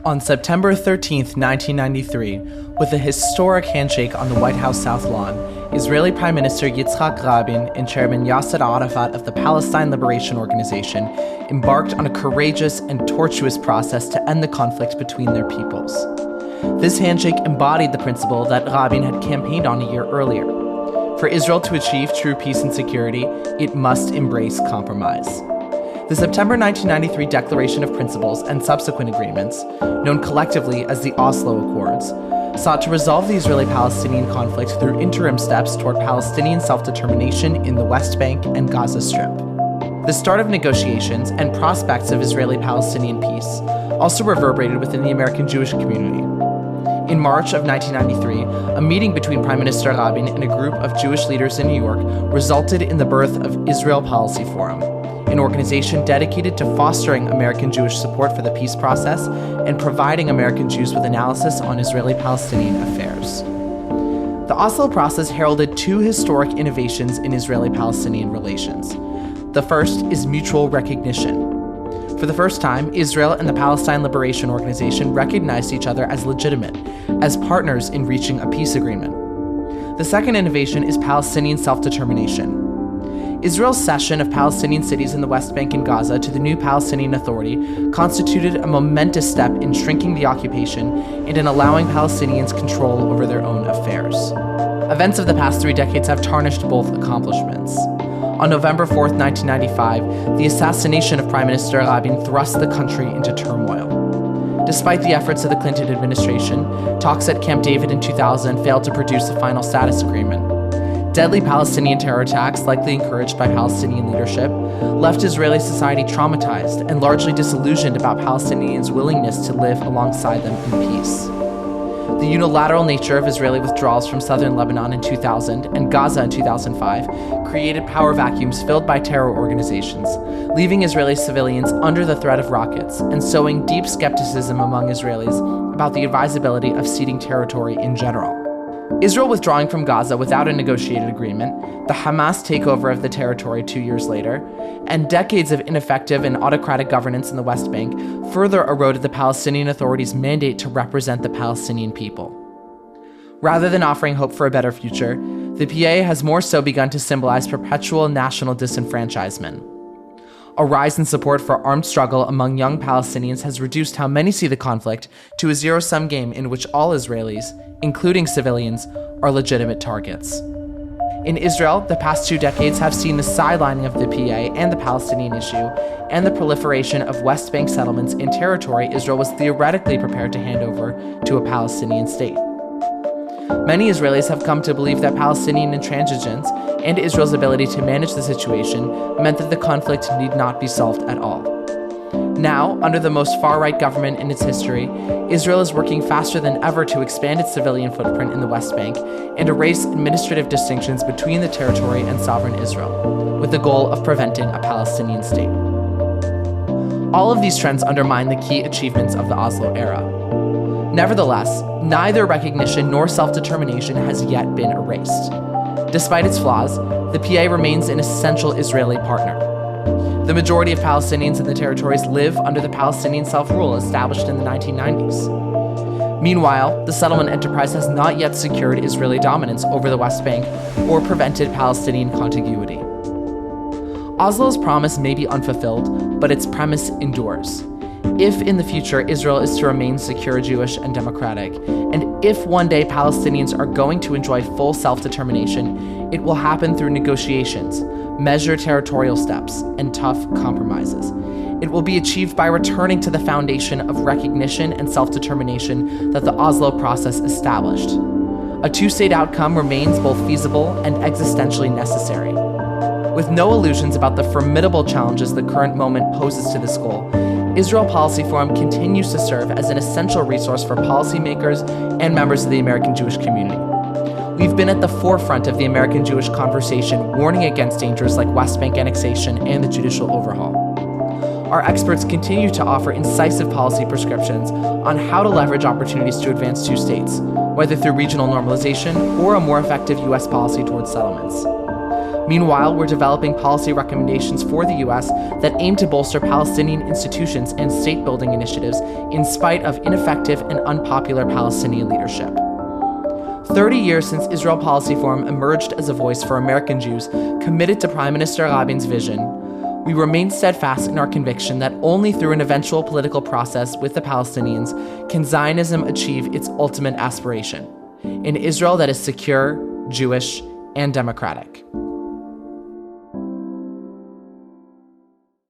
On September 13, 1993, with a historic handshake on the White House South Lawn, Israeli Prime Minister Yitzhak Rabin and Chairman Yasser Arafat of the Palestine Liberation Organization embarked on a courageous and tortuous process to end the conflict between their peoples. This handshake embodied the principle that Rabin had campaigned on a year earlier. For Israel to achieve true peace and security, it must embrace compromise. The September 1993 Declaration of Principles and subsequent agreements, known collectively as the Oslo Accords, sought to resolve the Israeli-Palestinian conflict through interim steps toward Palestinian self-determination in the West Bank and Gaza Strip. The start of negotiations and prospects of Israeli-Palestinian peace also reverberated within the American Jewish community. In March of 1993, a meeting between Prime Minister Rabin and a group of Jewish leaders in New York resulted in the birth of Israel Policy Forum, an organization dedicated to fostering American Jewish support for the peace process and providing American Jews with analysis on Israeli-Palestinian affairs. The Oslo process heralded two historic innovations in Israeli-Palestinian relations. The first is mutual recognition. For the first time, Israel and the Palestine Liberation Organization recognized each other as legitimate, as partners in reaching a peace agreement. The second innovation is Palestinian self-determination. Israel's cession of Palestinian cities in the West Bank and Gaza to the new Palestinian Authority constituted a momentous step in shrinking the occupation and in allowing Palestinians control over their own affairs. Events of the past 3 decades have tarnished both accomplishments. On November 4, 1995, the assassination of Prime Minister Rabin thrust the country into turmoil. Despite the efforts of the Clinton administration, talks at Camp David in 2000 failed to produce a final status agreement. Deadly Palestinian terror attacks, likely encouraged by Palestinian leadership, left Israeli society traumatized and largely disillusioned about Palestinians' willingness to live alongside them in peace. The unilateral nature of Israeli withdrawals from southern Lebanon in 2000 and Gaza in 2005 created power vacuums filled by terror organizations, leaving Israeli civilians under the threat of rockets and sowing deep skepticism among Israelis about the advisability of ceding territory in general. Israel withdrawing from Gaza without a negotiated agreement, the Hamas takeover of the territory 2 years later, and decades of ineffective and autocratic governance in the West Bank further eroded the Palestinian Authority's mandate to represent the Palestinian people. Rather than offering hope for a better future, the PA has more so begun to symbolize perpetual national disenfranchisement. A rise in support for armed struggle among young Palestinians has reduced how many see the conflict to a zero-sum game in which all Israelis, including civilians, are legitimate targets. In Israel, the past 2 decades have seen the sidelining of the PA and the Palestinian issue, and the proliferation of West Bank settlements in territory Israel was theoretically prepared to hand over to a Palestinian state. Many Israelis have come to believe that Palestinian intransigence and Israel's ability to manage the situation meant that the conflict need not be solved at all. Now, under the most far-right government in its history, Israel is working faster than ever to expand its civilian footprint in the West Bank and erase administrative distinctions between the territory and sovereign Israel, with the goal of preventing a Palestinian state. All of these trends undermine the key achievements of the Oslo era. Nevertheless, neither recognition nor self-determination has yet been erased. Despite its flaws, the PA remains an essential Israeli partner. The majority of Palestinians in the territories live under the Palestinian self-rule established in the 1990s. Meanwhile, the settlement enterprise has not yet secured Israeli dominance over the West Bank or prevented Palestinian contiguity. Oslo's promise may be unfulfilled, but its premise endures. If in the future Israel is to remain secure, Jewish, and democratic, and if one day Palestinians are going to enjoy full self-determination, it will happen through negotiations, measured territorial steps, and tough compromises. It will be achieved by returning to the foundation of recognition and self-determination that the Oslo process established. A 2-state outcome remains both feasible and existentially necessary. With no illusions about the formidable challenges the current moment poses to this goal, Israel Policy Forum continues to serve as an essential resource for policymakers and members of the American Jewish community. We've been at the forefront of the American Jewish conversation, warning against dangers like West Bank annexation and the judicial overhaul. Our experts continue to offer incisive policy prescriptions on how to leverage opportunities to advance 2 states, whether through regional normalization or a more effective U.S. policy towards settlements. Meanwhile, we're developing policy recommendations for the US that aim to bolster Palestinian institutions and state-building initiatives in spite of ineffective and unpopular Palestinian leadership. 30 years since Israel Policy Forum emerged as a voice for American Jews committed to Prime Minister Rabin's vision, we remain steadfast in our conviction that only through an eventual political process with the Palestinians can Zionism achieve its ultimate aspiration, an Israel that is secure, Jewish, and democratic.